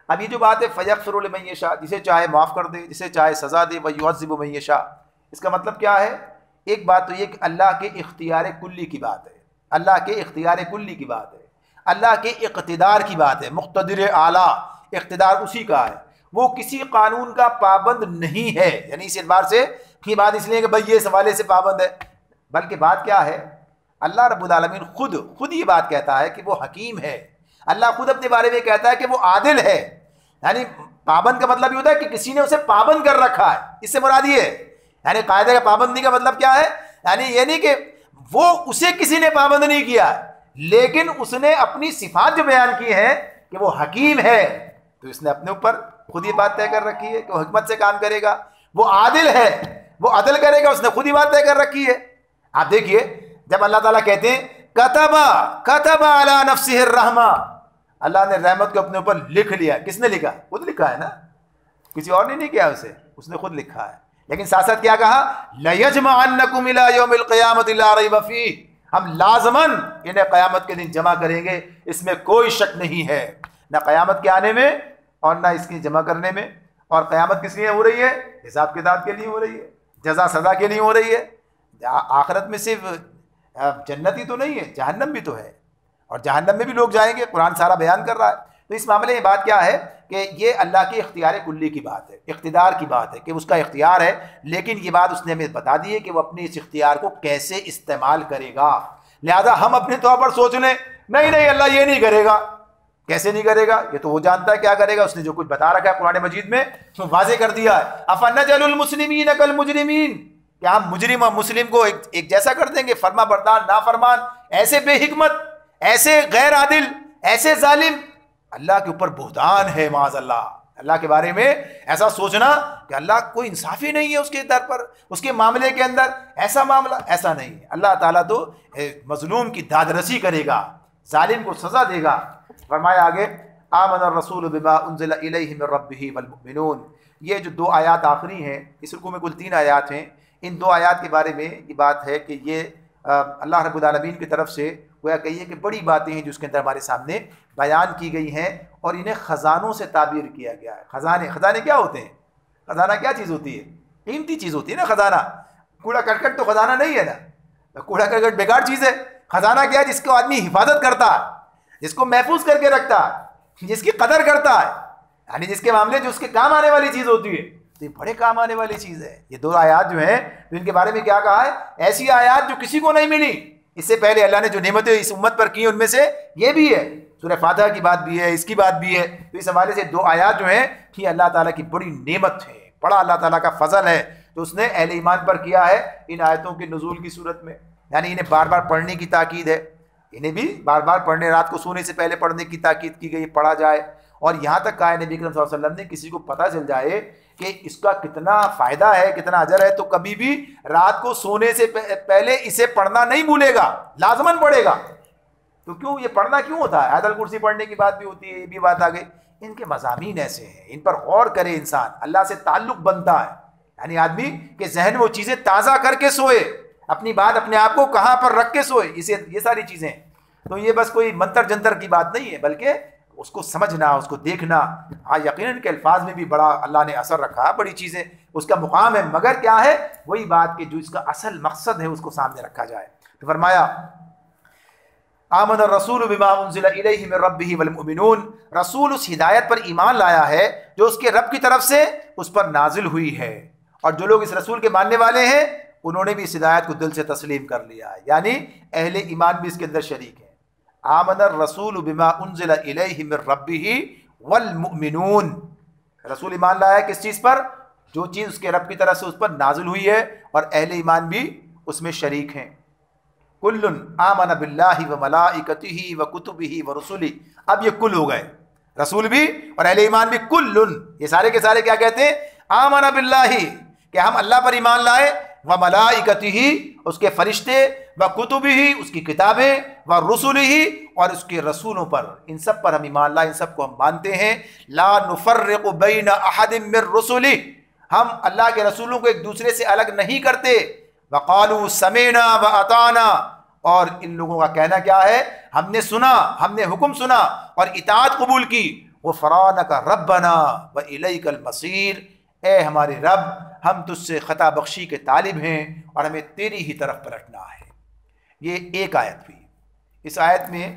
اب یہ جو بات ہے فیغفر لمن یشاء، جسے چاہے معاف کر دے، جسے چاہے سزا دے، ویعذب من یشاء، اس کا مطلب کیا ہے؟ ایک بات تو یہ کہ اللہ کے اختیار کلی کی بات ہے، اللہ کے اختیار کلی کی بات ہے، اللہ کے اقتدار کی بات ہے، مقتدر اعلیٰ اقتدار اسی کا ہے، وہ کسی قانون کا پابند نہیں ہے، یعنی اس اعتبار سے کی بات اس لیے کہ بھئی یہ اس حوالے سے پابند ہے، بلکہ بات کیا ہے؟ اللہ رب العالمین خود یہ بات کہتا ہے کہ وہ حکیم ہے، اللہ خود اپنے بارے میں کہتا ہے کہ وہ عادل ہے، یعنی پابند کا مطلب یہ ہوتا ہے کہ کسی نے اسے پابند کر رکھا ہے، اس سے مراد یہ ہے، یعنی قاعدے کا پابندی کا مطلب کیا ہے؟ یعنی یہ نہیں کہ وہ اسے کسی نے پابند نہیں کیا، لیکن اس نے اپنی صفات جو بیان کی ہیں کہ وہ حکیم ہے، تو اس نے اپنے اوپر خود یہ بات طے کر رکھی ہے کہ وہ حکمت سے کام کرے گا، وہ عادل ہے، وہ عدل کرے گا، اس نے خود ہی بات طے کر رکھی ہے۔ آپ دیکھیے جب اللہ تعالیٰ کہتے ہیں کتب علی نفسہ الرحمہ، اللہ نے رحمت کو اپنے اوپر لکھ لیا، کس نے لکھا؟ خود لکھا ہے نا، کسی اور نے نہیں کیا اسے، اس نے خود لکھا ہے، لیکن ساتھ ساتھ کیا کہا؟ لَيَجْمَعَنَّكُمْ إِلَىٰ يَوْمِ الْقِيَامَةِ لَا رَيْبَ فِيهِ، ہم لازماً انہیں قیامت کے دن جمع کریں گے، اس میں کوئی شک نہیں ہے، نہ قیامت کے آنے میں اور نہ اس کی جمع کرنے میں۔ اور قیامت کس لیے ہو رہی ہے؟ حساب کتاب کے لیے ہو رہی ہے، جزا سزا کے لیے ہو رہی ہے۔ آخرت میں صرف جنت ہی تو نہیں ہے، جہنم بھی تو ہے، اور جہنم میں بھی لوگ جائیں گے، قرآن سارا بیان کر رہا ہے۔ تو اس معاملے میں بات کیا ہے کہ یہ اللہ کے اختیار کلی کی بات ہے، اقتدار کی بات ہے کہ اس کا اختیار ہے، لیکن یہ بات اس نے ہمیں بتا دی ہے کہ وہ اپنے اس اختیار کو کیسے استعمال کرے گا۔ لہذا ہم اپنے طور پر سوچ لیں نہیں اللہ یہ نہیں کرے گا، کیسے نہیں کرے گا؟ یہ تو وہ جانتا ہے کیا کرے گا، اس نے جو کچھ بتا رکھا ہے قرآن مجید میں واضح کر دیا ہے۔ افنجعل المسلمین کالمجرمین، کیا ہم مجرم اور مسلم کو ایک جیسا کر دیں گے؟ فرما بردار نافرمان، ایسے بے حکمت، ایسے غیر عادل، ایسے ظالم، اللہ کے اوپر بہتان ہے معاذ اللہ۔ اللہ کے بارے میں ایسا سوچنا کہ اللہ کوئی انصافی نہیں ہے اس کے در پر، اس کے معاملے کے اندر ایسا معاملہ ایسا نہیں ہے۔ اللہ تعالیٰ تو مظلوم کی داد رسی کرے گا، ظالم کو سزا دے گا۔ فرمایا آگے آمن الرسول بما انزل الیہ من ربہ والمؤمنون، یہ جو دو آیات آخری ہیں، اس رکوع میں کل 3 آیات ہیں، ان 2 آیات کے بارے میں یہ بات ہے کہ یہ اللہ رب العالمین کی طرف سے گویا کہیے کہ بڑی باتیں ہیں جو اس کے اندر ہمارے سامنے بیان کی گئی ہیں، اور انہیں خزانوں سے تعبیر کیا گیا ہے۔ خزانے کیا ہوتے ہیں؟ خزانہ کیا چیز ہوتی ہے؟ قیمتی چیز ہوتی ہے نا خزانہ۔ کوڑا کرکٹ تو خزانہ نہیں ہے نا، کوڑا کرکٹ بیکار چیز ہے۔ خزانہ کیا ہے؟ جس کو آدمی حفاظت کرتا ہے، جس کو محفوظ کر کے رکھتا ہے، جس کی قدر کرتا ہے، یعنی جس کے معاملے جو اس کے کام آنے والی چیز ہوتی ہے، تو یہ بڑے کام آنے والی چیز ہے۔ یہ 2 آیات جو ہیں تو ان کے بارے میں کیا کہا ہے؟ ایسی آیات جو کسی کو نہیں ملی اس سے پہلے، اللہ نے جو نعمتیں اس امت پر کی ان میں سے یہ بھی ہے، سورہ فاتحہ کی بات بھی ہے، اس کی بات بھی ہے۔ تو اس حوالے سے 2 آیات جو ہیں یہ اللہ تعالیٰ کی بڑی نعمت ہے، بڑا اللہ تعالیٰ کا فضل ہے تو اس نے اہل ایمان پر کیا ہے ان آیتوں کے نزول کی صورت میں، یعنی انہیں بار بار پڑھنے کی تاکید ہے، انہیں بھی بار بار پڑھنے، رات کو سونے سے پہلے پڑھنے کی تاکید کی گئی، پڑھا جائے، اور یہاں تک کہا نبی کریم صلی اللہ علیہ وسلم نے کسی کو پتہ چل جائے کہ اس کا کتنا فائدہ ہے، کتنا اجر ہے، تو کبھی بھی رات کو سونے سے پہلے اسے پڑھنا نہیں بھولے گا، لازماً پڑھے گا۔ تو کیوں یہ پڑھنا کیوں ہوتا ہے؟ آیت الکرسی پڑھنے کی بات بھی ہوتی ہے، یہ بھی بات آگے۔ ان کے مضامین ایسے ہیں، ان پر غور کرے انسان، اللہ سے تعلق بنتا ہے، یعنی آدمی کے ذہن وہ چیزیں تازہ کر کے سوئے، اپنی بات اپنے آپ کو کہاں پر رکھ کے سوئے، یہ ساری چیزیں۔ تو یہ بس کوئی منتر جنتر کی بات نہیں ہے، بلکہ اس کو سمجھنا، اس کو دیکھنا۔ ہاں یقیناً کہ الفاظ میں بھی بڑا اللہ نے اثر رکھا ہے، بڑی چیزیں اس کا مقام ہے، مگر کیا ہے؟ وہی بات کہ جو اس کا اصل مقصد ہے اس کو سامنے رکھا جائے۔ تو فرمایا آمن الرسول بما انزل الیہ من ربہ والمؤمنون، رسول اس ہدایت پر ایمان لایا ہے جو اس کے رب کی طرف سے اس پر نازل ہوئی ہے، اور جو لوگ اس رسول کے ماننے والے ہیں انہوں نے بھی اس ہدایت کو دل سے تسلیم کر لیا ہے، یعنی اہل ایمان بھی اس کے اندر شریک ہیں۔ آمن الرسول بما انزل الیہ من ربہ والمؤمنون، رسول ایمان لایا ہے کس چیز پر؟ جو چیز اس کے رب کی طرف سے اس پر نازل ہوئی ہے، اور اہل ایمان بھی اس میں شریک ہیں۔ کل آمن باللہ وملائکتہ وکتبہ ورسلہ، اب یہ کل ہو گئے، رسول بھی اور اہل ایمان بھی، کل، یہ سارے کے سارے کیا کہتے ہیں؟ آمن باللہ، کہ ہم اللہ پر ایمان لائے، وملائکتہ، اس کے فرشتے، وکتبہ، اس کی کتابیں، ورسلہ، اور اس کے رسولوں پر، ان سب پر ہم ایمان لائے، ان سب کو ہم مانتے ہیں۔ لا نفرق بین احد من رسلہ، ہم اللہ کے رسولوں کو ایک دوسرے سے الگ نہیں کرتے۔ وقالوا سمعنا واطعنا، اور ان لوگوں کا کہنا کیا ہے؟ ہم نے سنا، ہم نے حکم سنا اور اطاعت قبول کی۔ غفرانک ربنا وإلیک المصیر، اے ہمارے رب ہم تجھ سے خطا بخشی کے طالب ہیں اور ہمیں تیری ہی طرف پلٹنا ہے۔ یہ ایک آیت ہوئی۔ اس آیت میں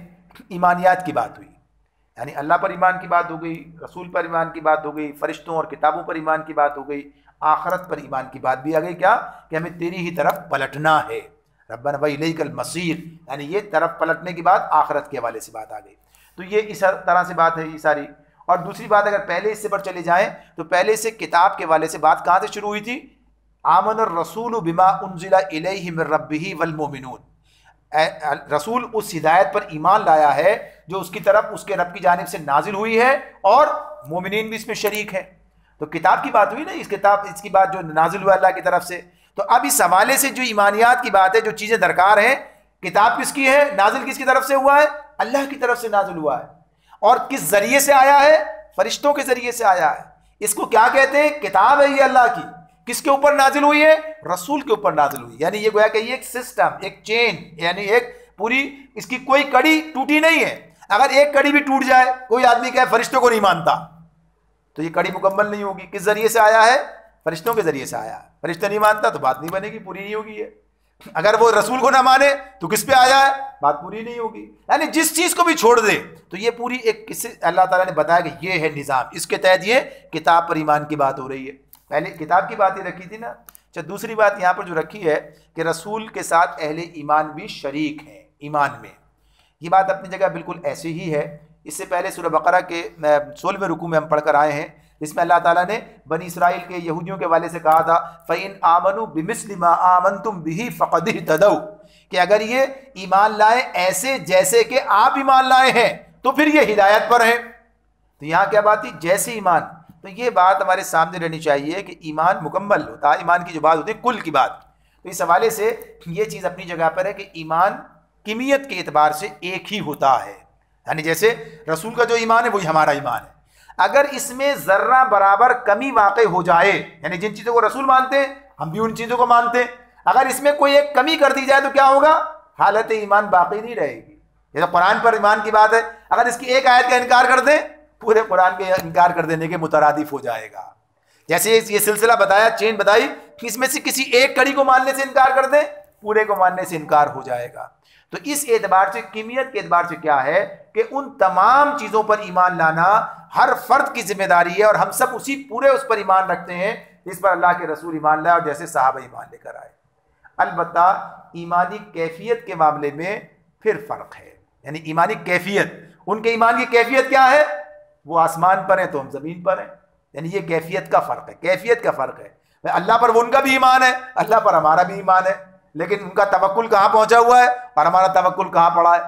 ایمانیات کی بات ہوئی، یعنی اللہ پر ایمان کی بات ہو گئی، رسول پر ایمان کی بات ہو گئی، فرشتوں اور کتابوں پر ایمان کی بات ہو گئی، آخرت پر ایمان کی بات بھی آ گئی، کیا کہ ہمیں تیری ہی طرف پلٹنا ہے، ربنا وإلیک المصیر، یعنی یہ طرف پلٹنے کی بات آخرت کے حوالے سے بات آ گئی۔ تو یہ اس طرح سے بات ہے یہ ساری۔ اور دوسری بات اگر پہلے حصے پر چلے جائیں تو پہلے سے کتاب کے حوالے سے بات کہاں سے شروع ہوئی تھی؟ آمن الرسول بما انزل الیہ من ربہ والمؤمنون، رسول اس ہدایت پر ایمان لایا ہے جو اس کی طرف اس کے رب کی جانب سے نازل ہوئی ہے، اور مومنین بھی اس میں شریک ہیں۔ تو کتاب کی بات ہوئی نا، اس کی بات جو نازل ہوا اللہ کی طرف سے۔ تو اب اس حوالے سے جو ایمانیات کی بات ہے، جو چیزیں درکار ہیں، کتاب کس کی ہے، نازل کس کی طرف سے ہوا ہے؟ اللہ کی طرف سے نازل ہوا ہے۔ اور کس ذریعے سے آیا ہے؟ فرشتوں کے ذریعے سے آیا ہے۔ اس کو کیا کہتے ہیں؟ کتاب ہے یہ اللہ کی۔ کس کے اوپر نازل ہوئی ہے؟ رسول کے اوپر نازل ہوئی، یعنی یہ گویا کہ یہ ایک سسٹم، ایک چین، یعنی ایک پوری، اس کی کوئی کڑی ٹوٹی نہیں ہے۔ اگر ایک کڑی بھی ٹوٹ جائے، کوئی آدمی کہے فرشتوں کو نہیں مانتا، تو یہ کڑی مکمل نہیں ہوگی۔ کس ذریعے سے آیا ہے؟ فرشتوں کے ذریعے سے آیا ہے۔ فرشتہ نہیں مانتا تو بات نہیں بنے گی، پوری نہیں ہوگی ہے۔ اگر وہ رسول کو نہ مانے تو کس پہ آیا ہے؟ بات پوری نہیں ہوگی۔ یعنی جس چیز کو بھی چھوڑ دے تو یہ پوری ایک قصے اللہ تعالیٰ نے بتایا کہ یہ ہے نظام، اس کے تحت یہ کتاب پر ایمان کی بات ہو رہی ہے۔ پہلے کتاب کی بات ہی رکھی تھی نا۔ اچھا، دوسری بات یہاں پر جو رکھی ہے کہ رسول کے ساتھ اہل ایمان بھی شریک ہیں ایمان میں، یہ بات اپنی جگہ بالکل ایسی ہی ہے۔ اس سے پہلے سورہ بقرہ کے 16ویں رکوع میں ہم پڑھ کر آئے ہیں، جس میں اللہ تعالیٰ نے بنی اسرائیل کے یہودیوں کے حوالے سے کہا تھا فَإِنْ آمَنُوا بِمِثْلِ مَا آمَنْتُمْ بِهِ فَقَدِ اهْتَدَوْا، کہ اگر یہ ایمان لائیں ایسے جیسے کہ آپ ایمان لائے ہیں تو پھر یہ ہدایت پر ہیں۔ تو یہاں کیا بات تھی؟ جیسے ایمان۔ تو یہ بات ہمارے سامنے رہنی چاہیے کہ ایمان مکمل ہوتا ہے، ایمان کی جو بات ہوتی ہے کل کی بات۔ تو اس حوالے سے یہ چیز اپنی جگہ پر ہے کہ ایمان کمیت کے اعتبار سے ایک ہی ہوتا ہے، یعنی جیسے رسول کا جو ایمان ہے وہی ہمارا ایمان ہے۔ اگر اس میں ذرہ برابر کمی واقع ہو جائے، یعنی جن چیزوں کو رسول مانتے ہیں ہم بھی ان چیزوں کو مانتے ہیں، اگر اس میں کوئی ایک کمی کر دی جائے تو کیا ہوگا؟ حالت ایمان باقی نہیں رہے گی۔ جیسے قرآن پر ایمان کی بات ہے، اگر اس کی ایک آیت کا انکار کر دیں پورے قرآن کے انکار کر دینے کے مترادف ہو جائے گا۔ جیسے یہ سلسلہ بتایا، چین بتائی کہ اس میں سے کسی ایک کڑی کو ماننے سے انکار کر دیں پورے کو ماننے سے انکار ہو جائے گا۔ تو اس اعتبار سے کمیت کے اعتبار سے کیا ہے کہ ان تمام چیزوں پر ایمان لانا ہر فرد کی ذمہ داری ہے، اور ہم سب اسی پورے اس پر ایمان رکھتے ہیں جس پر اللہ کے رسول ایمان لائے اور جیسے صحابہ ایمان لے کر آئے۔ البتہ ایمانی کیفیت کے معاملے میں پھر فرق ہے، یعنی ایمانی کیفیت، ان کے ایمان کی کیفیت کیا ہے؟ وہ آسمان پر ہیں تو ہم زمین پر ہیں، یعنی یہ کیفیت کا فرق ہے، کیفیت کا فرق ہے۔ اللہ پر وہ ان کا بھی ایمان ہے، اللہ پر ہمارا بھی ایمان ہے، لیکن ان کا توکل کہاں پہنچا ہوا ہے اور ہمارا توکل کہاں پڑا ہے؟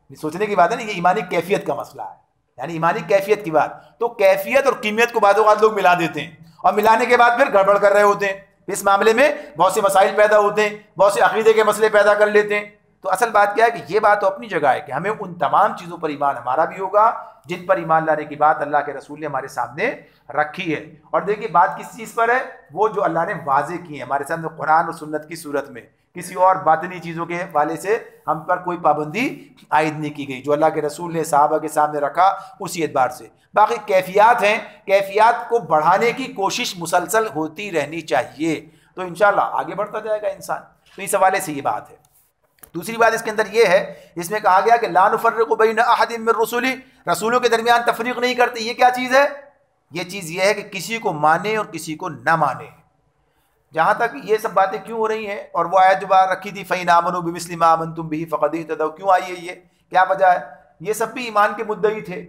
یہ سوچنے کی بات ہے نا، یہ ایمانی کیفیت کا مسئلہ ہے، یعنی ایمانی کیفیت کی بات۔ تو کیفیت اور کمیت کو بعض اوقات لوگ ملا دیتے ہیں، اور ملانے کے بعد پھر گڑبڑ کر رہے ہوتے ہیں۔ اس معاملے میں بہت سے مسائل پیدا ہوتے ہیں، بہت سے عقیدے کے مسئلے پیدا کر لیتے ہیں۔ تو اصل بات کیا ہے کہ یہ بات تو اپنی جگہ ہے کہ ہمیں ان تمام چیزوں پر ایمان ہمارا بھی ہوگا جن پر ایمان لانے کی بات اللہ کے رسول نے ہمارے سامنے رکھی ہے۔ اور دیکھیے بات کس چیز پر ہے؟ وہ جو اللہ نے واضح کی ہے ہمارے سامنے قرآن اور سنت کی صورت میں، کسی اور باطنی چیزوں کے حوالے سے ہم پر کوئی پابندی عائد نہیں کی گئی، جو اللہ کے رسول نے صحابہ کے سامنے رکھا اسی اعتبار سے۔ باقی کیفیات ہیں، کیفیات کو بڑھانے کی کوشش مسلسل ہوتی رہنی چاہیے، تو انشاءاللہ آگے بڑھتا جائے گا انسان۔ تو اس حوالے سے یہ بات ہے۔ دوسری بات اس کے اندر یہ ہے، اس میں کہا گیا کہ لا نفرق بین احد من رسلی، رسولوں کے درمیان تفریق نہیں کرتے۔ یہ کیا چیز ہے؟ یہ چیز یہ ہے کہ کسی کو مانے اور کسی کو نہ مانے۔ جہاں تک یہ سب باتیں کیوں ہو رہی ہیں، اور وہ آیت جو بار رکھی تھی فَإِنْ آمَنُوا بِمِثْلِ مَا آمَنْتُمْ بِهِ فَقَدِ اهْتَدَوْا، کیوں آئی ہے یہ؟ کیا وجہ ہے؟ یہ سب بھی ایمان کے مدعی تھے،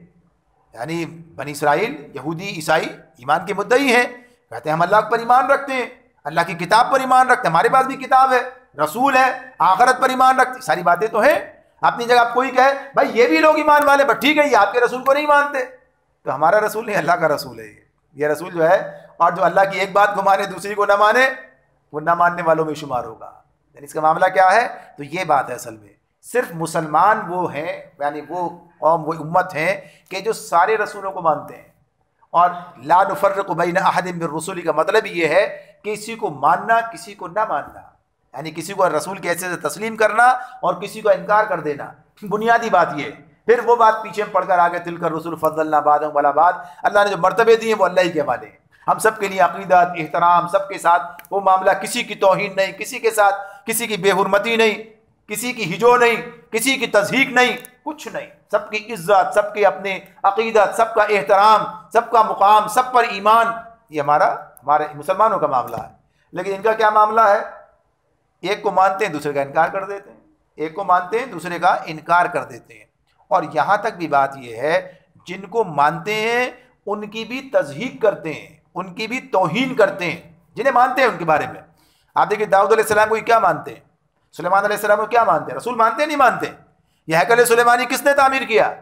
یعنی بنی اسرائیل، یہودی، عیسائی ایمان کے مدعی ہیں، کہتے ہیں ہم اللہ پر ایمان رکھتے ہیں، اللہ کی کتاب پر ایمان رکھتے ہیں، ہمارے پاس بھی کتاب ہے، رسول ہے، آخرت پر ایمان رکھتے، ساری باتیں تو ہیں۔ اپنی جگہ آپ کوئی کہے بھائی یہ بھی لوگ ایمان والے، بس ٹھیک ہے یہ آپ کے رسول کو نہیں مانتے، تو ہمارا رسول نہیں، اللہ کا رسول ہے یہ رسول جو ہے، اور جو اللہ کی ایک بات کو مانے دوسری کو نہ مانے وہ نہ ماننے والوں میں شمار ہوگا۔ یعنی اس کا معاملہ کیا ہے؟ تو یہ بات ہے اصل میں صرف مسلمان وہ ہیں، یعنی وہ قوم، وہ امت ہیں کہ جو سارے رسولوں کو مانتے ہیں، اور لا نفرق بین احد من رسلی کا مطلب یہ ہے کہ کسی کو ماننا کسی کو نہ ماننا، یعنی کسی کو رسول کے حیثیت سے تسلیم کرنا اور کسی کو انکار کر دینا۔ بنیادی بات یہ ہے پھر وہ بات پیچھے پڑھ کر آگے تلک الرسل فضلنا بعضهم علی بعض، اللہ نے جو مرتبے دیے وہ اللہ ہی کے حوالے ہیں. ہم سب کے لیے عقیدت، احترام، سب کے ساتھ وہ معاملہ، کسی کی توہین نہیں، کسی کے ساتھ کسی کی بے حرمتی نہیں، کسی کی ہجو نہیں، کسی کی تضحیک نہیں، کچھ نہیں. سب کی عزت، سب کے اپنے عقیدت، سب کا احترام، سب کا مقام، سب پر ایمان. یہ ہمارے مسلمانوں کا معاملہ ہے. لیکن ان کا کیا معاملہ ہے؟ ایک کو مانتے ہیں دوسرے کا انکار کر دیتے ہیں، ایک کو مانتے ہیں دوسرے کا انکار کر دیتے ہیں. اور یہاں تک بھی بات یہ ہے جن کو مانتے ہیں ان کی بھی تضحیک کرتے ہیں، ان کی بھی توہین کرتے ہیں. جنہیں مانتے ہیں ان کے بارے میں آپ دیکھیں، داؤد علیہ السلام کو کیا مانتے ہیں، سلیمان علیہ السلام کو کیا مانتے ہیں، رسول مانتے ہیں نہیں مانتے؟ یہ ہیکل سلیمانی کس نے تعمیر کیا؟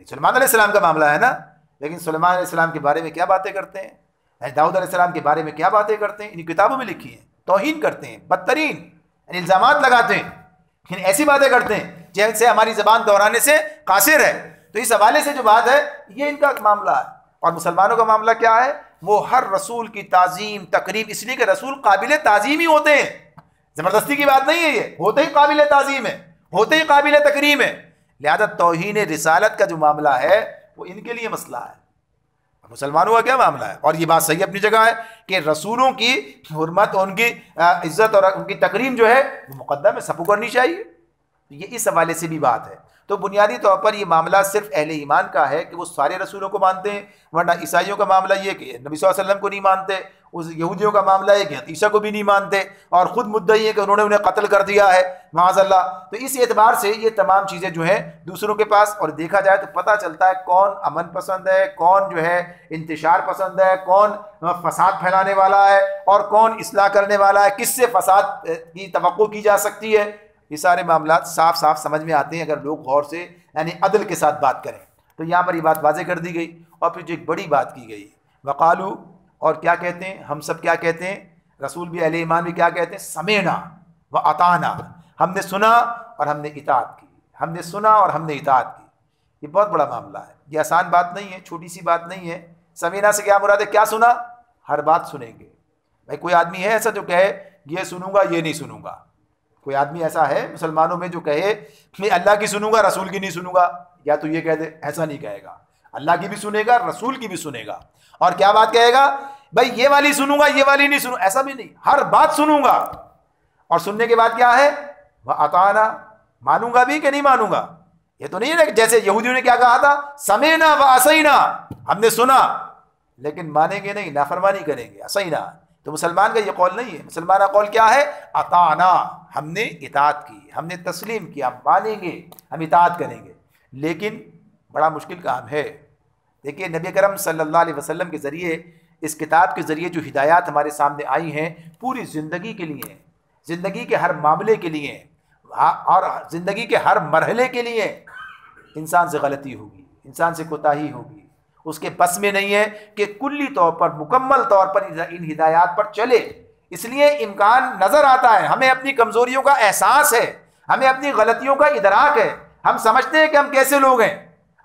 سلیمان علیہ السلام کا معاملہ ہے نا. لیکن سلیمان علیہ السلام کے بارے میں کیا باتیں کرتے ہیں، داؤد علیہ السلام کے بارے میں کیا باتیں کرتے ہیں، ان کتابوں میں لکھی ہیں. توہین کرتے ہیں، بدترین الزامات لگاتے ہیں، ایسی باتیں کرتے ہیں جن سے ہماری زبان دہرانے سے قاصر ہے. تو اس حوالے سے جو بات ہے یہ ان کا معاملہ ہے. اور مسلمانوں کا معاملہ کیا ہے؟ وہ ہر رسول کی تعظیم تقریب، اس لیے کہ رسول قابل تعظیم ہی ہوتے ہیں، زبردستی کی بات نہیں ہے، یہ ہوتے ہی قابل تعظیم ہے، ہوتے ہی قابل تکریم ہے. لہذا توہین رسالت کا جو معاملہ ہے وہ ان کے لیے مسئلہ ہے. مسلمانوں کا کیا معاملہ ہے؟ اور یہ بات صحیح اپنی جگہ ہے کہ رسولوں کی حرمت، ان کی عزت اور ان کی تکریم جو ہے وہ مقدم ہے، سب کو کرنی چاہیے. یہ اس حوالے سے بھی بات ہے. تو بنیادی طور پر یہ معاملہ صرف اہل ایمان کا ہے کہ وہ سارے رسولوں کو مانتے ہیں، ورنہ عیسائیوں کا معاملہ یہ کہ نبی صلی اللہ علیہ وسلم کو نہیں مانتے، اس یہودیوں کا معاملہ ہے کہ عیسیٰ کو بھی نہیں مانتے، اور خود مدعی ہے کہ انہوں نے انہیں قتل کر دیا ہے معاذ اللہ. تو اس اعتبار سے یہ تمام چیزیں جو ہیں دوسروں کے پاس، اور دیکھا جائے تو پتہ چلتا ہے کون امن پسند ہے، کون جو ہے انتشار پسند ہے، کون فساد پھیلانے والا ہے، اور کون اصلاح کرنے والا ہے، کس سے فساد کی توقع کی جا سکتی ہے. یہ سارے معاملات صاف صاف سمجھ میں آتے ہیں اگر لوگ غور سے یعنی عدل کے ساتھ بات کریں. تو یہاں پر یہ بات واضح کر دی گئی. اور پھر جو ایک بڑی بات کی گئی، وقالو، اور کیا کہتے ہیں ہم سب، کیا کہتے ہیں رسول بھی، اہل ایمان بھی کیا کہتے ہیں؟ سمینا و اطعنا، ہم نے سنا اور ہم نے اطاعت کی، ہم نے سنا اور ہم نے اطاعت کی. یہ بہت بڑا معاملہ ہے، یہ آسان بات نہیں ہے، چھوٹی سی بات نہیں ہے. سمینا سے کیا مراد ہے؟ کیا سنا؟ ہر بات سنیں گے. بھائی کوئی آدمی ہے ایسا جو کہے یہ سنوں گا یہ نہیں سنوں گا؟ کوئی آدمی ایسا ہے مسلمانوں میں جو کہے میں اللہ کی سنوں گا رسول کی نہیں سنوں گا؟ یا تو یہ کہہ دے، ایسا نہیں کہے گا، اللہ کی بھی سنے گا رسول کی بھی سنے گا. اور کیا بات کہے گا؟ بھائی یہ والی سنوں گا یہ والی نہیں سنوں، ایسا بھی نہیں، ہر بات سنوں گا. اور سننے کے بعد کیا ہے؟ وَأَطَعْنَا، مانوں گا بھی کہ نہیں مانوں گا. یہ تو نہیں ہے کہ جیسے یہودیوں نے کیا کہا تھا، سَمِعْنَا وَعَصَيْنَا، ہم نے سنا لیکن مانیں گے نہیں، نافرمانی کریں گے. عصینا، تو مسلمان کا یہ قول نہیں ہے. مسلمان کا قول کیا ہے؟ اطعنا، ہم نے اطاعت کی، ہم نے تسلیم کیا، مانیں گے، ہم اطاعت کریں گے. لیکن بڑا مشکل کام ہے. دیکھیے نبی کرم صلی اللہ علیہ وسلم کے ذریعے، اس کتاب کے ذریعے جو ہدایات ہمارے سامنے آئی ہیں پوری زندگی کے لیے، زندگی کے ہر معاملے کے لیے اور زندگی کے ہر مرحلے کے لیے. انسان سے غلطی ہوگی، انسان سے کوتاہی ہوگی، اس کے بس میں نہیں ہے کہ کلی طور پر مکمل طور پر ان ہدایات پر چلے. اس لیے امکان نظر آتا ہے، ہمیں اپنی کمزوریوں کا احساس ہے، ہمیں اپنی غلطیوں کا ادراک ہے، ہم سمجھتے ہیں کہ ہم کیسے لوگ ہیں،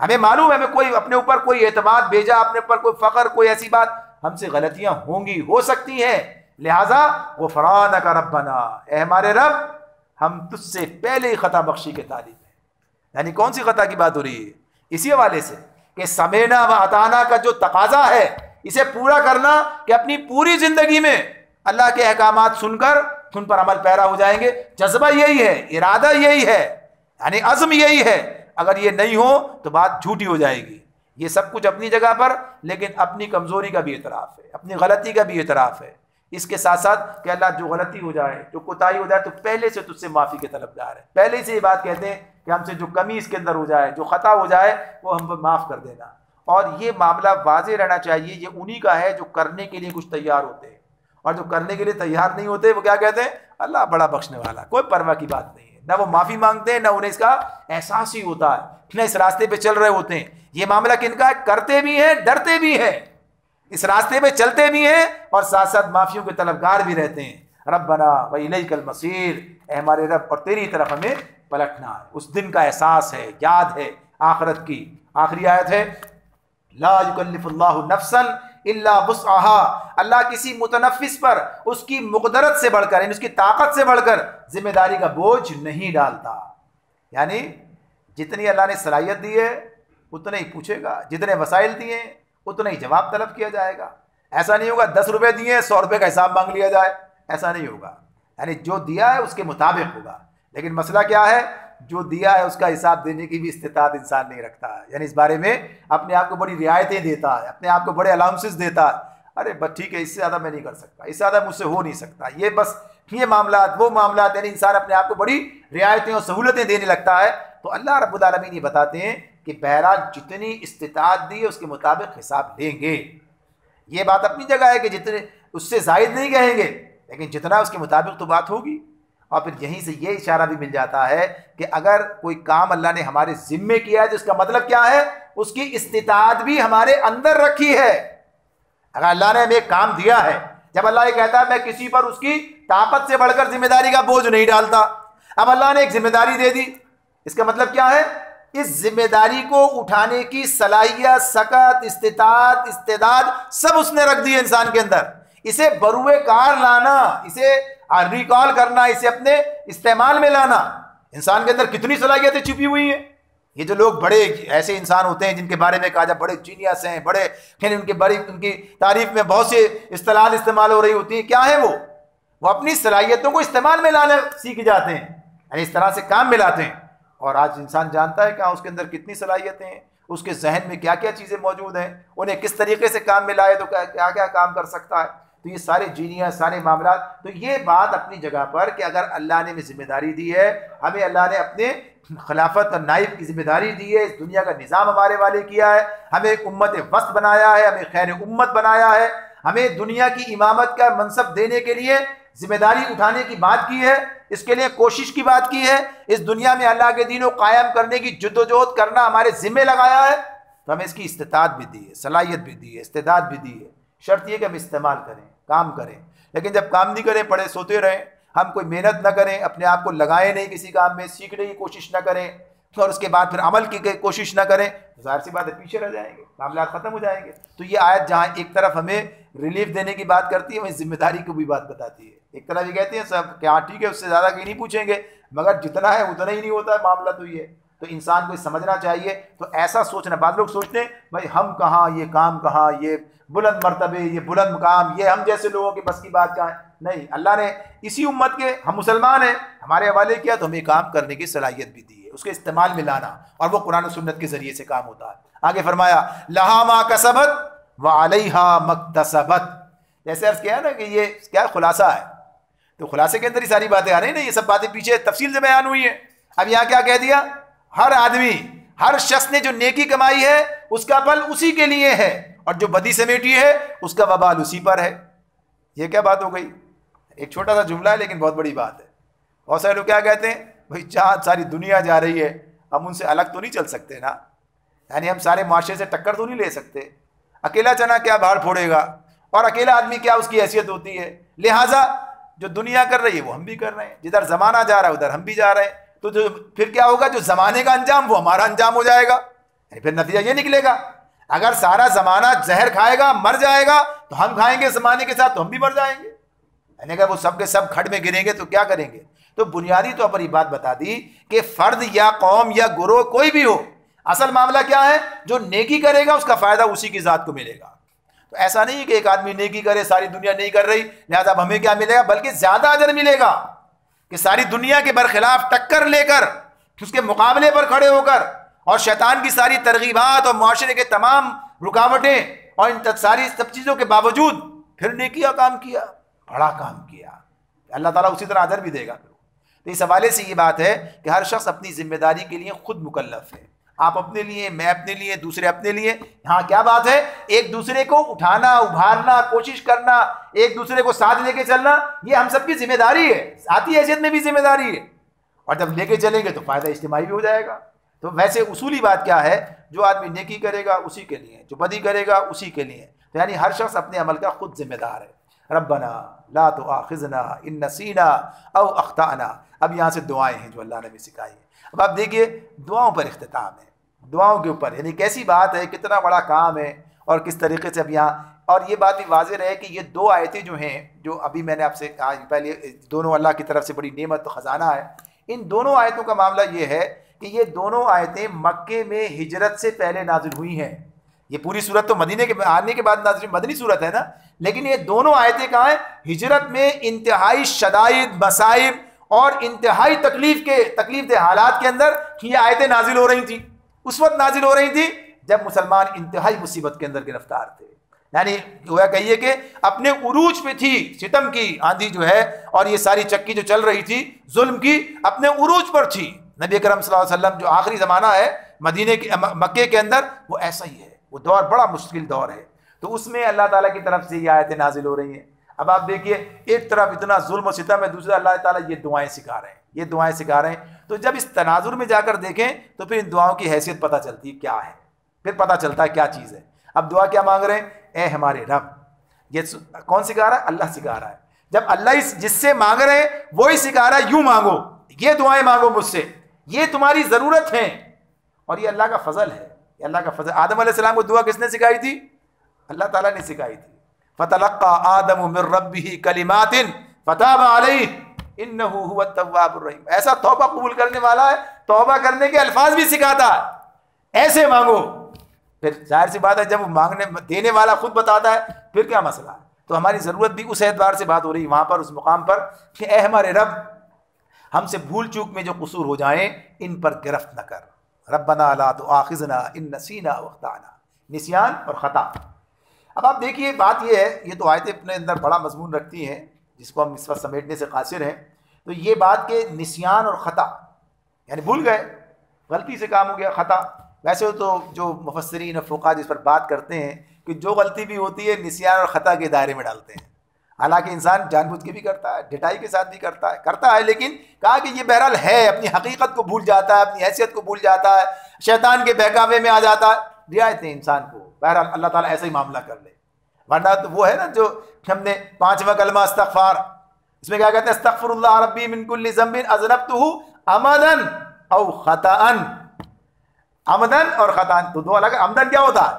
ہمیں معلوم ہے، ہمیں کوئی اپنے اوپر کوئی اعتماد بھیجا، اپنے اوپر کوئی فخر، کوئی ایسی بات، ہم سے غلطیاں ہوں گی، ہو سکتی ہیں. لہٰذا غفرانک ربنا، اے ہمارے رب ہم تجھ سے پہلے ہی خطا بخشی کے طالب ہیں. یعنی کون سی خطا کی بات ہو رہی ہے؟ اسی حوالے سے کہ سمینا و اطعنا کا جو تقاضا ہے اسے پورا کرنا، کہ اپنی پوری زندگی میں اللہ کے احکامات سن کر ان پر عمل پیرا ہو جائیں گے. جذبہ یہی ہے، ارادہ یہی ہے، یعنی عزم یہی ہے. اگر یہ نہیں ہو تو بات جھوٹی ہو جائے گی. یہ سب کچھ اپنی جگہ پر، لیکن اپنی کمزوری کا بھی اعتراف ہے، اپنی غلطی کا بھی اعتراف ہے. اس کے ساتھ ساتھ کہ اللہ جو غلطی ہو جائے، جو کوتاہی ہو جائے، تو پہلے سے تجھ سے معافی کے طلبگار ہے. پہلے سے یہ بات کہتے ہیں کہ ہم سے جو کمی اس کے اندر ہو جائے، جو خطا ہو جائے، وہ ہم پر معاف کر دینا. اور یہ معاملہ واضح رہنا چاہیے، یہ انہی کا ہے جو کرنے کے لیے کچھ تیار ہوتے ہیں، اور جو کرنے کے لیے تیار نہیں ہوتے وہ کیا کہتے ہیں؟ اللہ بڑا بخشنے والا. کوئی پرواہ کی بات نہیں ہے، نہ وہ معافی مانگتے ہیں، نہ انہیں اس کا احساس ہی ہوتا ہے، نہ اس راستے پہ چل رہے ہوتے ہیں. یہ معاملہ کن کا ہے؟ کرتے بھی ہیں، ڈرتے بھی ہیں، اس راستے پہ چلتے بھی ہیں، اور ساتھ ساتھ معافیوں کے طلبگار بھی رہتے ہیں. ربنا وإلیک المصیر، اے ہمارے رب اور تیری طرف ہمیں پلٹنا ہے. اس دن کا احساس ہے، یاد ہے آخرت کی. آخری آیت ہے، لا یکلف اللہ نفسا الا وسعها، اللہ کسی متنفس پر اس کی مقدرت سے بڑھ کر، یعنی اس کی طاقت سے بڑھ کر ذمہ داری کا بوجھ نہیں ڈالتا. یعنی جتنی اللہ نے صلاحیت دی ہے اتنا ہی پوچھے گا، جتنے وسائل دیے ہیں اتنا ہی جواب طلب کیا جائے گا۔ ایسا نہیں ہوگا 10 روپے دیے 100 روپے کا حساب مانگ لیا جائے، ایسا نہیں ہوگا، یعنی جو دیا ہے اس کے مطابق ہوگا۔ لیکن مسئلہ کیا ہے، جو دیا ہے اس کا حساب دینے کی بھی استطاعت انسان نہیں رکھتا ہے، یعنی اس بارے میں اپنے آپ کو بڑی رعایتیں دیتا ہے، اپنے آپ کو بڑے الاؤنسز دیتا ہے، ارے بس ٹھیک ہے اس سے زیادہ میں نہیں کر سکتا، اس سے زیادہ مجھ سے ہو نہیں سکتا، یہ بس یہ معاملات وہ معاملات، یعنی انسان اپنے آپ کو بڑی رعایتیں اور سہولتیں دینے لگتا ہے۔ تو اللہ رب العالمین یہ بتاتے ہیں کہ بہرحال جتنی استطاعت دی ہے اس کے مطابق حساب لیں گے۔ یہ بات اپنی جگہ ہے کہ جتنے اس سے زائد نہیں کہیں گے، لیکن جتنا اس کے مطابق تو بات ہوگی۔ اور پھر یہیں سے یہ اشارہ بھی مل جاتا ہے کہ اگر کوئی کام اللہ نے ہمارے ذمے کیا ہے تو اس کا مطلب کیا ہے، اس کی استطاعت بھی ہمارے اندر رکھی ہے۔ اگر اللہ نے ہمیں ایک کام دیا ہے، جب اللہ یہ کہتا ہے میں کسی پر اس کی طاقت سے بڑھ کر ذمہ داری کا بوجھ نہیں ڈالتا، اب اللہ نے ایک ذمہ داری دے دی، اس کا مطلب کیا ہے، اس ذمہ داری کو اٹھانے کی صلاحیت، سکت، استطاعت، استعداد سب اس نے رکھ دی ہے انسان کے اندر۔ اسے بروئے کار لانا، اسے ریکال کرنا، اسے اپنے استعمال میں لانا، انسان کے اندر کتنی صلاحیتیں چھپی ہوئی ہیں۔ یہ جو لوگ بڑے ایسے انسان ہوتے ہیں جن کے بارے میں کہا جائے بڑے جینیس ہیں، بڑے ان کی تعریف میں بہت سے اصطلاحات استعمال ہو رہی ہوتی ہیں، کیا ہے وہ اپنی صلاحیتوں کو استعمال میں لانا سیکھ جاتے ہیں، یعنی اس طرح سے کام میں لاتے ہیں۔ اور آج انسان جانتا ہے کہ اس کے اندر کتنی صلاحیتیں ہیں، اس کے ذہن میں کیا کیا چیزیں موجود ہیں، انہیں کس طریقے سے کام میں لائے تو کیا کیا کام کر سکتا ہے۔ تو یہ سارے جینیس، سارے معاملات، تو یہ بات اپنی جگہ پر کہ اگر اللہ نے ہمیں ذمہ داری دی ہے، ہمیں اللہ نے اپنے خلافت اور نائب کی ذمہ داری دی ہے، اس دنیا کا نظام ہمارے والے کیا ہے، ہمیں ایک امت وسط بنایا ہے، ہمیں خیر امت بنایا ہے، ہمیں دنیا کی امامت کا منصب دینے کے لیے ذمہ داری اٹھانے کی بات کی ہے، اس کے لیے کوشش کی بات کی ہے، اس دنیا میں اللہ کے دین کو قائم کرنے کی جدوجہد کرنا ہمارے ذمہ لگایا ہے، تو ہمیں اس کی استطاعت بھی دی ہے، صلاحیت بھی دی ہے، استعداد بھی دی ہے۔ شرط یہ کہ ہم استعمال کریں، کام کریں، لیکن جب کام نہیں کریں، پڑے سوتے رہیں، ہم کوئی محنت نہ کریں، اپنے آپ کو لگائیں نہیں کسی کام میں، سیکھنے کی کوشش نہ کریں، اور اس کے بعد پھر عمل کی کوشش نہ کریں، ظاہر سی بات ہے پیچھے رہ جائیں گے، معاملات ختم ہو جائیں گے۔ تو یہ آیت جہاں ایک طرف ہمیں ریلیف دینے کی بات کرتی ہے، وہیں ذمہ داری کی بھی بات بتاتی ہے۔ ایک طرف یہ کہتے ہیں سب کہ ہاں ٹھیک ہے اس سے زیادہ کہیں نہیں پوچھیں گے، مگر جتنا ہے اتنا ہی نہیں ہوتا ہے معاملہ، تو یہ تو انسان کو سمجھنا چاہیے۔ تو ایسا سوچنا، بعض لوگ سوچتے ہیں بھائی ہم کہاں، یہ کام کہاں، یہ بلند مرتبے، یہ بلند مقام، یہ ہم جیسے لوگوں کے بس کی بات کہاں ہے؟ نہیں، اللہ نے اسی امت کے، ہم مسلمان ہیں، ہمارے حوالے کیا تو ہمیں کام کرنے کی صلاحیت بھی دی ہے، اس کے استعمال میں لانا، اور وہ قرآن و سنت کے ذریعے سے کام ہوتا ہے۔ آگے فرمایا لہا ما کسبت وعلیہا مکتسبت، جیسے عرض کیا نا کہ یہ کیا خلاصہ ہے، تو خلاصے کے اندر ہی ساری باتیں آ رہی ہیں نا، یہ سب باتیں پیچھے تفصیل سے بیان ہوئی ہیں۔ اب یہاں کیا کہہ دیا، ہر آدمی، ہر شخص نے جو نیکی کمائی ہے اس کا پھل اسی کے لیے ہے، اور جو بدی سمیٹی ہے اس کا وبال اسی پر ہے۔ یہ کیا بات ہو گئی، ایک چھوٹا سا جملہ ہے لیکن بہت بڑی بات ہے۔ بہت سارے لوگ کیا کہتے ہیں، بھائی جہاں ساری دنیا جا رہی ہے ہم ان سے الگ تو نہیں چل سکتے نا، یعنی ہم سارے معاشرے سے ٹکر تو نہیں لے سکتے، اکیلا چنا کیا بھاڑ پھوڑے گا، اور اکیلا آدمی کیا اس کی حیثیت ہوتی ہے، لہٰذا جو دنیا کر رہی ہے وہ ہم بھی کر رہے ہیں، جدھر زمانہ جا رہا ہے ادھر ہم بھی جا رہے ہیں، تو جو پھر کیا ہوگا، جو زمانے کا انجام وہ ہمارا انجام ہو جائے گا، یعنی پھر نتیجہ یہ نکلے گا، اگر سارا زمانہ زہر کھائے گا مر جائے گا تو ہم کھائیں گے زمانے کے ساتھ تو ہم بھی مر جائیں گے، یعنی اگر وہ سب کے سب کھڈ میں گریں گے تو کیا کریں گے۔ تو بنیادی طور پر یہ بات بتا دی کہ فرد یا قوم یا گروہ کوئی بھی ہو، اصل معاملہ کیا ہے، جو نیکی کرے گا اس کا فائدہ اسی کی ذات کو ملے گا۔ تو ایسا نہیں ہے کہ ایک آدمی نیکی کرے ساری دنیا نہیں کر رہی لہذا اب ہمیں کیا ملے گا، بلکہ زیادہ اجر ملے گا کہ ساری دنیا کے برخلاف ٹکر لے کر، اس کے مقابلے پر کھڑے ہو کر، اور شیطان کی ساری ترغیبات اور معاشرے کے تمام رکاوٹیں اور ان ساری سب چیزوں کے باوجود پھر نیکی کا کام کیا، بڑا کام کیا، اللہ تعالیٰ اسی طرح اجر بھی دے گا۔ تو اس حوالے سے یہ بات ہے کہ ہر شخص اپنی ذمہ داری کے لیے خود مکلف ہے، آپ اپنے لیے، میں اپنے لیے، دوسرے اپنے لیے۔ ہاں کیا بات ہے، ایک دوسرے کو اٹھانا، ابھارنا، کوشش کرنا، ایک دوسرے کو ساتھ لے کے چلنا، یہ ہم سب کی ذمہ داری ہے، ذاتی حیثیت میں بھی ذمہ داری ہے، اور جب لے کے چلیں گے تو فائدہ اجتماعی بھی ہو جائے گا۔ تو ویسے اصولی بات کیا ہے، جو آدمی نیکی کرے گا اسی کے لیے، جو بدی کرے گا اسی کے لیے، تو یعنی ہر شخص اپنے عمل کا خود ذمہ دار ہے۔ ربنا لا تؤاخذنا ان نسینا او اخطانا، اب یہاں سے دعائیں ہیں جو اللہ نے بھی سکھائی ہیں۔ اب آپ دیکھیے دعاؤں پر اختتام ہے، دعاؤں کے اوپر، یعنی کیسی بات ہے، کتنا بڑا کام ہے، اور کس طریقے سے اب یہاں، اور یہ بات بھی واضح رہے کہ یہ دو آیتیں جو ہیں، جو ابھی میں نے آپ سے کہا پہلے، دونوں اللہ کی طرف سے بڑی نعمت و خزانہ ہے، ان دونوں آیتوں کا معاملہ یہ ہے کہ یہ دونوں آیتیں مکے میں ہجرت سے پہلے نازل ہوئی ہیں. یہ پوری صورت تو مدینے کے آنے کے بعد نازل مدنی صورت ہے نا, لیکن یہ دونوں آیتیں کہاں ہیں؟ ہجرت میں انتہائی شدائد، مصائب اور انتہائی تکلیف دہ حالات کے اندر یہ آیتیں نازل ہو رہی تھیں. اس وقت نازل ہو رہی تھی جب مسلمان انتہائی مصیبت کے اندر گرفتار تھے. یعنی گویا کہیے کہ اپنے عروج پہ تھی، ستم کی آندھی جو ہے اور یہ ساری چکی جو چل رہی تھی ظلم کی، اپنے عروج پر تھی. نبی کرم صلی اللہ علیہ وسلم جو آخری زمانہ ہے مکے کے اندر، وہ ایسا ہی ہے، وہ دور بڑا مشکل دور ہے. تو اس میں اللہ تعالیٰ کی طرف سے یہ آیتیں نازل ہو رہی ہیں. اب آپ دیکھیے ایک طرف اتنا ظلم و ستم ہے، دوسرا اللہ تعالیٰ یہ دعائیں سکھا رہے ہیں. تو جب اس تناظر میں جا کر دیکھیں تو پھر ان دعاؤں کی حیثیت پتہ چلتی ہے کیا ہے، پھر پتہ چلتا ہے کیا چیز ہے. اب دعا کیا مانگ رہے ہیں؟ اے ہمارے رب. یہ کون سکھا رہا ہے؟ اللہ سکھا رہا ہے. جب اللہ جس سے مانگ رہے ہیں وہی سکھا رہا ہے یوں مانگو، یہ دعائیں مانگو مجھ سے، یہ تمہاری ضرورت ہے. اور یہ اللہ کا فضل ہے، یہ اللہ کا فضل. آدم علیہ السلام کو دعا کس نے سکھائی تھی؟ اللہ تعالیٰ نے سکھائی تھی. فَتَلَقَّى آدَمُ مِن رَبِّهِ كَلِمَاتٍ فَتَابَ عَلَيْهِ إِنَّهُ هُوَ التَّوَّابُ الرَّحِيمُ. ایسا توبہ قبول کرنے والا ہے، توبہ کرنے کے الفاظ بھی سکھاتا ہے، ایسے مانگو. پھر ظاہر سی بات ہے جب وہ دینے والا خود بتاتا ہے پھر کیا مسئلہ ہے. تو ہماری ضرورت بھی اس اعتبار سے بات ہو رہی ہے وہاں پر، اس مقام پر، کہ اے ہمارے رب، ہم سے بھول چوک میں جو قصور ہو جائیں ان پر گرفت نہ کر. ربنا لا تؤاخذنا ان نسینا واخطانا، نسیان اور خطا. اب آپ دیکھیے بات یہ ہے، یہ تو آیتیں اپنے اندر بڑا مضمون رکھتی ہیں جس کو ہم اس وقت سمیٹنے سے قاصر ہیں. تو یہ بات کہ نسیان اور خطا یعنی بھول گئے، غلطی سے کام ہو گیا، خطا. ویسے تو جو مفسرین اور فقہا جس پر بات کرتے ہیں کہ جو غلطی بھی ہوتی ہے نسیان اور خطا کے دائرے میں ڈالتے ہیں. حالانکہ انسان جان بوجھ کے بھی کرتا ہے، ڈٹائی کے ساتھ بھی کرتا ہے، لیکن کہا کہ یہ بہرحال ہے، اپنی حقیقت کو بھول جاتا ہے، اپنی حیثیت کو بھول جاتا ہے، شیطان کے بہکاوے میں آ جاتا ہے. رعایتیں انسان کو بہرحال اللہ تعالیٰ ایسا ہی معاملہ کر لے. ورنہ تو وہ ہے نا جو ہم نے 5واں کلمہ استغفار، اس میں کیا کہتے ہیں؟ استغفر اللہ ربی من کل ذنب اذنبتہ عمدا او خطأ. عمدن اور خطأن تو دو الگ. عمدن کیا ہوتا ہے؟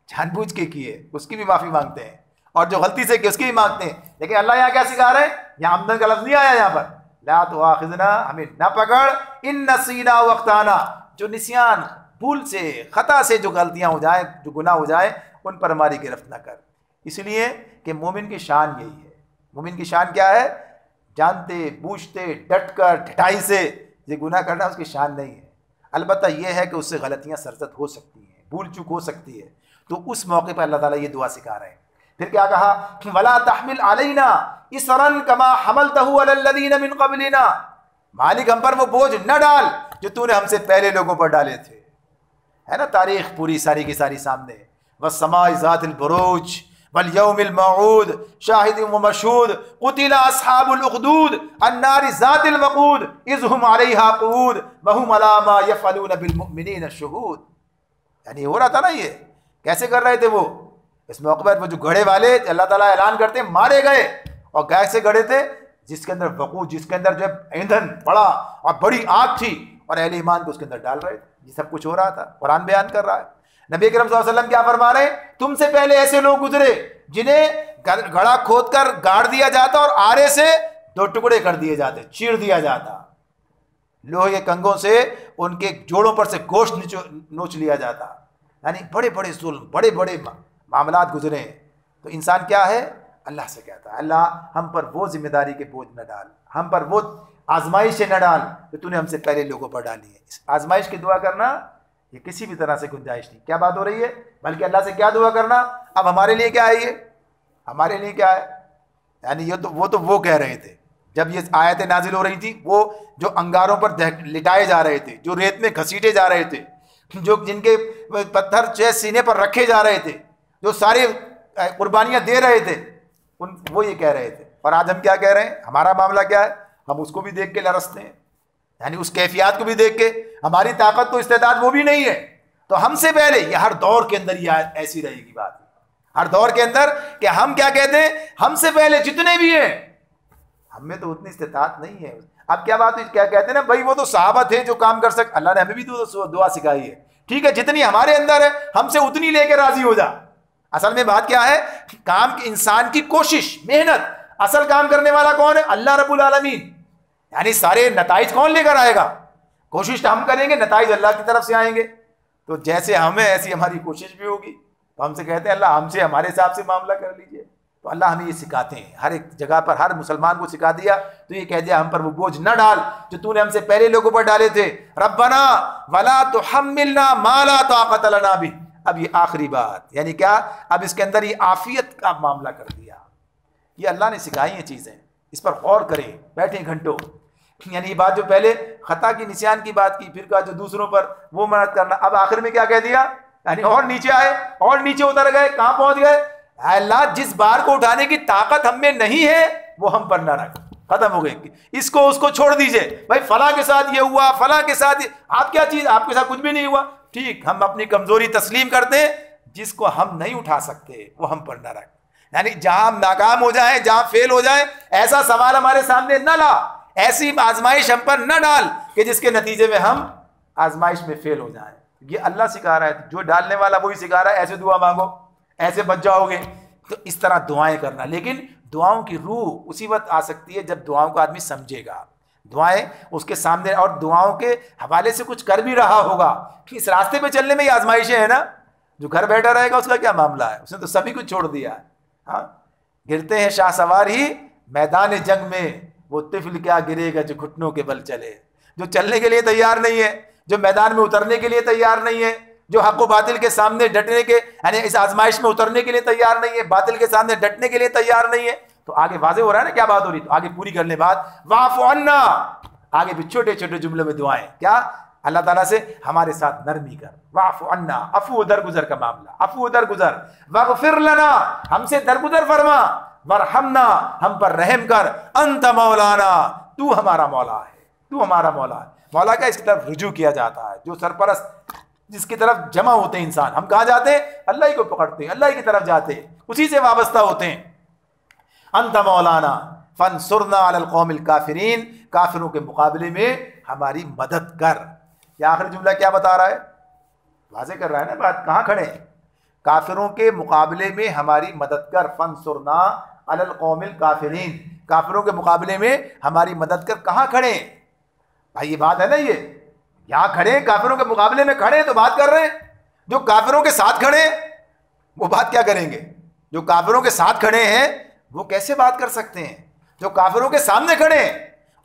جان بوجھ کے کیے، اس کی بھی معافی مانگتے ہیں، اور جو غلطی سے کی اس کی بھی مانگتے ہیں. لیکن اللہ یہاں کیا سکھا رہے ہیں؟ یہاں عمدن کا لفظ نہیں آیا یہاں پر. لا تؤاخذنا، ہمیں نہ پکڑ، ان نسینا واخطانا، جو نسیان، بھول سے، خطا سے جو غلطیاں ہو جائیں، جو گناہ ہو جائیں، ان پر ہماری گرفت نہ کر. اس لیے کہ مومن کی شان یہی ہے. مومن کی شان کیا ہے؟ جانتے بوجھتے ڈٹ کر ڈھٹائی سے یہ گناہ کرنا اس کی شان نہیں ہے. البتہ یہ ہے کہ اس سے غلطیاں سرزد ہو سکتی ہیں، بھول چوک ہو سکتی ہے. تو اس موقع پر اللہ تعالیٰ یہ دعا سکھا رہے ہیں. پھر کیا کہا؟ وَلَا تَحْمِلْ عَلَيْنَا إِصْرًا كَمَا حَمَلْتَهُ عَلَى الَّذِينَ مِنْ قَبْلِنَا. مالک ہم پر وہ بوجھ نہ ڈال جو تو نے ہم سے پہلے لوگوں پر ڈالے تھے. ہے نا تاریخ پوری ساری کی ساری سامنے. وَالسَّمَاءِ ذَاتِ الْبُرُوجِ وَالْيَوْمِ الْمَوْعُودِ شَاهِدٍ وَمَشْهُودٍ قُتِلَ أَصْحَابُ الْأُخْدُودِ النَّارِ ذَاتِ الْوَقُودِ إِذْ هُمْ عَلَيْهَا قُعُودٌ وَهُمْ عَلَىٰ مَا يَفْعَلُونَ بِالْمُؤْمِنِينَ شُهُودٌ. یعنی ہو رہا تھا نا یہ کیسے کر رہے تھے وہ. اس موقع پر وہ جو گھڑے والے اللہ تعالیٰ اعلان کرتے ہیں مارے گئے، اور کیسے گھڑے تھے؟ جس کے اندر وقود، جس کے اندر جب ایندھن پڑا اور بڑی آگ تھی اور اہل ایمان کو اس کے اندر ڈال رہے تھے. یہ سب کچھ ہو رہا تھا، قرآن بیان کر رہا ہے. نبی کرم صلی اللہ علیہ وسلم کیا فرما رہے ہیں؟ تم سے پہلے ایسے لوگ گزرے جنہیں گڑھا کھود کر گاڑ دیا جاتا اور آرے سے دو ٹکڑے کر دیے جاتے، چیر دیا جاتا. لوہے کے کنگوں سے ان کے جوڑوں پر سے گوشت نوچ لیا جاتا. یعنی بڑے بڑے ظلم، بڑے بڑے معاملات گزرے ہیں. تو انسان کیا ہے؟ اللہ سے کہتا ہے اللہ ہم پر وہ ذمہ داری کے بوجھ نہ ڈال، ہم پر وہ آزمائشیں نہ ڈال جو تو نے ہم سے پہلے لوگوں پر ڈالی ہے. اس آزمائش کی دعا کرنا یہ کسی بھی طرح سے گنجائش نہیں. کیا بات ہو رہی ہے؟ بلکہ اللہ سے کیا دعا کرنا؟ اب ہمارے لیے کیا ہے؟ یہ ہمارے لیے کیا ہے؟ یعنی یہ تو وہ کہہ رہے تھے جب یہ آیتیں نازل ہو رہی تھی، وہ جو انگاروں پر لٹائے جا رہے تھے، جو ریت میں گھسیٹے جا رہے تھے، جو جن کے پتھر سینے پر رکھے جا رہے تھے، جو ساری قربانیاں دے رہے تھے، وہ یہ کہہ رہے تھے. اور آج ہم کیا کہہ رہے ہیں؟ ہمارا معاملہ کیا ہے؟ ہم اس کو بھی دیکھ کے لرزتے ہیں، یعنی اس کیفیات کو بھی دیکھ کے ہماری طاقت تو استعداد وہ بھی نہیں ہے. تو ہم سے پہلے یہ ہر دور کے اندر یہ ایسی رہے گی بات، ہر دور کے اندر کہ ہم کیا کہتے ہیں؟ ہم سے پہلے جتنے بھی ہیں ہم میں تو اتنی استطاعت نہیں ہے. اب کیا بات کیا کہتے ہیں نا بھائی وہ تو صحابہ تھے جو کام کر سکتے. اللہ نے ہمیں بھی تو دعا سکھائی ہے، ٹھیک ہے جتنی ہمارے اندر ہے ہم سے اتنی لے کے راضی ہو جا. اصل میں بات کیا ہے؟ کام انسان کی کوشش، محنت. اصل کام کرنے والا کون ہے؟ اللہ رب العالمین. یعنی سارے نتائج کون لے کر آئے گا؟ کوشش ہم کریں گے، نتائج اللہ کی طرف سے آئیں گے. تو جیسے ہمیں ایسی ہماری کوشش بھی ہوگی. تو ہم سے کہتے ہیں اللہ ہم سے ہمارے حساب سے معاملہ کر لیجئے. تو اللہ ہمیں یہ سکھاتے ہیں، ہر ایک جگہ پر ہر مسلمان کو سکھا دیا. تو یہ کہہ دیا ہم پر وہ بوجھ نہ ڈال جو تو نے ہم سے پہلے لوگوں پر ڈالے تھے. ربنا ولا تحملنا ما لا طاقت لنا به. اب یہ آخری بات، یعنی کیا؟ اب اس کے اندر یہ عافیت کا معاملہ کر دیا. یہ اللہ نے سکھائی ہیں چیزیں، اس پر غور کریں، بیٹھیں گھنٹوں. یعنی یہ بات جو پہلے خطا کی نسیان کی بات کی، پھر کہا جو دوسروں پر وہ مدد کرنا، اب آخر میں کیا کہہ دیا؟ یعنی اور نیچے آئے، اور نیچے اتر گئے. کہاں پہنچ گئے؟ اے اللہ جس بار کو اٹھانے کی طاقت ہم میں نہیں ہے وہ ہم پر نہ رکھ. ختم ہو گئی. اس کو چھوڑ دیجئے. بھائی فلاں کے ساتھ یہ ہوا، فلاں کے ساتھ آپ کیا چیز، آپ کے ساتھ کچھ بھی نہیں ہوا. ٹھیک، ہم اپنی کمزوری تسلیم کرتے ہیں، جس کو ہم نہیں اٹھا سکتے وہ ہم پر نہ رکھ. یعنی جہاں ہم ناکام ہو جائیں، جہاں فیل ہو جائیں، ایسا سوال ہمارے سامنے نہ لا، ایسی آزمائش ہم پر نہ ڈال کہ جس کے نتیجے میں ہم آزمائش میں فیل ہو جائیں. یہ اللہ سکھا رہا ہے، جو ڈالنے والا وہی سکھا رہا ہے. ایسے دعا مانگو، ایسے بچ جاؤ گے. تو اس طرح دعائیں کرنا. لیکن دعاؤں کی روح اسی وقت آ سکتی ہے جب دعاؤں کو آدمی سمجھے گا. دعائیں اس کے سامنے، اور دعاؤں کے حوالے سے کچھ کر بھی رہا ہوگا. اس راستے پہ چلنے میں یہ آزمائشیں ہیں نا. جو گھر بیٹھا رہے گا اس کا کیا معاملہ ہے؟ اس نے تو سبھی کچھ چھوڑ دیا ہے. ہاں، گرتے ہیں شاہ سوار ہی میدان جنگ میں، وہ طفل کیا گرے گا جو گھٹنوں کے بل چلے. جو چلنے کے لیے تیار نہیں ہے، جو میدان میں اترنے کے لیے تیار نہیں ہے، جو حق و باطل کے سامنے ڈٹنے کے، یعنی اس آزمائش میں اترنے کے لیے تیار نہیں ہے، باطل کے سامنے ڈٹنے کے لیے تیار نہیں ہے. تو آگے واضح ہو رہا ہے نا کیا بات ہو رہی. تو آگے پوری کرنے بعد واعف عنا، آگے بھی چھوٹے چھوٹے جملوں میں دعائیں. کیا؟ اللہ تعالیٰ سے ہمارے ساتھ نرمی کر. واعف عنا، عفو درگزر کا معاملہ، عفو درگزر. واغفر لنا، ہم سے درگزر فرما. ورحمنا، ہم پر رحم کر. انت مولانا، تو ہمارا مولا ہے، تو ہمارا مولا ہے. مولا کا اس کی طرف رجوع کیا جاتا ہے. جو سرپرست جس کی طرف جمع ہوتے ہیں انسان، ہم کہاں جاتے ہیں؟ اللہ ہی کو پکڑتے ہیں، اللہ ہی کی طرف جاتے ہیں، اسی سے وابستہ ہوتے ہیں. انت مولانا فانصرنا علی القوم الکافرین، کافروں کے مقابلے میں ہماری مدد کر. یہ آخری جملہ کیا بتا رہا ہے؟ واضح کر رہا ہے نا بات. کہاں کھڑے ہیں؟ کافروں کے مقابلے میں ہماری مدد کر. فانصرنا علی القوم الکافرین، کافروں کے مقابلے میں ہماری مدد کر. کہاں کھڑے ہیں بھائی؟ یہ بات ہے نا، یہ یہاں کھڑے ہیں، کافروں کے مقابلے میں کھڑے ہیں تو بات کر رہے ہیں. جو کافروں کے ساتھ کھڑے ہیں وہ بات کیا کریں گے؟ جو کافروں کے ساتھ کھڑے ہیں وہ کیسے بات کر سکتے ہیں؟ جو کافروں کے سامنے کھڑے ہیں،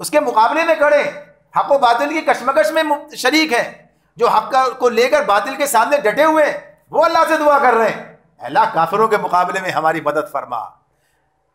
اس کے مقابلے میں کھڑے ہیں، حق و باطل کی کشمکش میں شریک ہیں، جو حق کو لے کر باطل کے سامنے ڈٹے ہوئے ہیں، وہ اللہ سے دعا کر رہے ہیں اللہ کافروں کے مقابلے میں ہماری مدد فرما.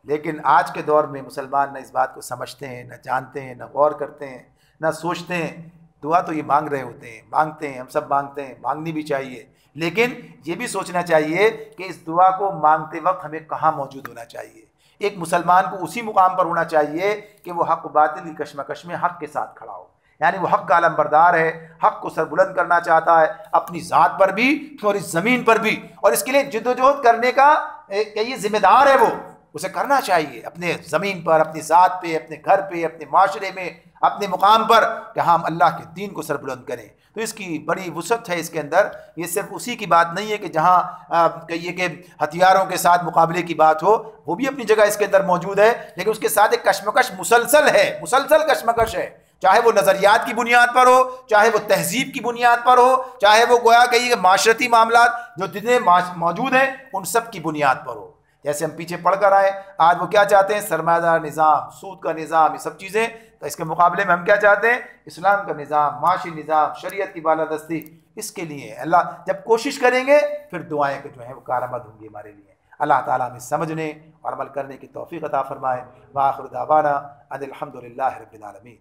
لیکن آج کے دور میں مسلمان نہ اس بات کو سمجھتے ہیں، نہ جانتے ہیں، نہ غور کرتے ہیں، نہ سوچتے ہیں. دعا تو یہ مانگ رہے ہوتے ہیں، مانگتے ہیں، ہم سب مانگتے ہیں، مانگنی بھی چاہیے. لیکن یہ بھی سوچنا چاہیے کہ اس دعا کو مانگتے وقت ہمیں کہاں موجود ہونا چاہیے. ایک مسلمان کو اسی مقام پر ہونا چاہیے کہ وہ حق و باطل کی کشمکش میں حق کے ساتھ کھڑا ہو. یعنی وہ حق کا علم بردار ہے، حق کو سر بلند کرنا چاہتا ہے، اپنی ذات پر بھی اور اس زمین پر بھی، اور اس کے لیے جدوجہد کرنے کا یہ ذمہ دار ہے. وہ اسے کرنا چاہیے اپنے زمین پر، اپنی ذات پہ، اپنے گھر پہ، اپنے معاشرے میں، اپنے مقام پر، کہ ہم اللہ کے دین کو سربلند کریں. تو اس کی بڑی وسعت ہے اس کے اندر. یہ صرف اسی کی بات نہیں ہے کہ جہاں کہیے کہ ہتھیاروں کے ساتھ مقابلے کی بات ہو، وہ بھی اپنی جگہ اس کے اندر موجود ہے. لیکن اس کے ساتھ ایک کشمکش مسلسل ہے، مسلسل کشمکش ہے، چاہے وہ نظریات کی بنیاد پر ہو، چاہے وہ تہذیب کی بنیاد پر ہو، چاہے وہ گویا کہیے کہ معاشرتی معاملات جو جتنے موجود ہیں ان سب کی بنیاد پر ہو. جیسے ہم پیچھے پڑھ کر آئے، آج وہ کیا چاہتے ہیں؟ سرمایہ دار نظام، سود کا نظام، یہ سب چیزیں. تو اس کے مقابلے میں ہم کیا چاہتے ہیں؟ اسلام کا نظام، معاشی نظام، شریعت کی بالادستی. اس کے لیے اللہ جب کوشش کریں گے پھر دعائیں جو ہیں وہ کارآمد ہوں گی ہمارے لیے. اللہ تعالیٰ ہمیں سمجھنے اور عمل کرنے کی توفیق عطا فرمائے. وآخر دعوانا ان الحمد للہ رب العالمین.